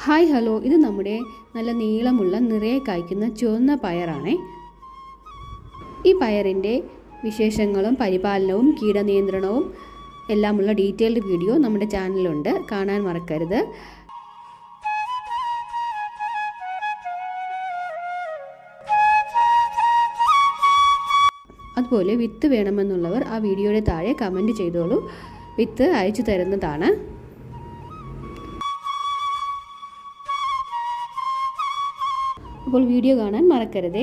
Hi hello, ഇത് നമ്മുടെ നല്ല നീളമുള്ള നിറയെ കായ്ക്കുന്ന ചുവന്ന പയറാണേ. ഈ പയറിൻ്റെ വിശേഷങ്ങളും പരിപാലനവും കീടനിയന്ത്രണവും എല്ലാമുള്ള ഡീറ്റെയിൽഡ് വീഡിയോ നമ്മുടെ ചാനലിലുണ്ട്, കാണാൻ മറക്കരുത്. അതുപോലെ വിത്ത് വേണമെന്നുള്ളവർ ആ വീഡിയോയുടെ താഴെ കമൻറ്റ് ചെയ്തോളൂ, വിത്ത് അയച്ചു തരുന്നതാണ്. അപ്പോൾ വീഡിയോ കാണാൻ മറക്കരുതേ.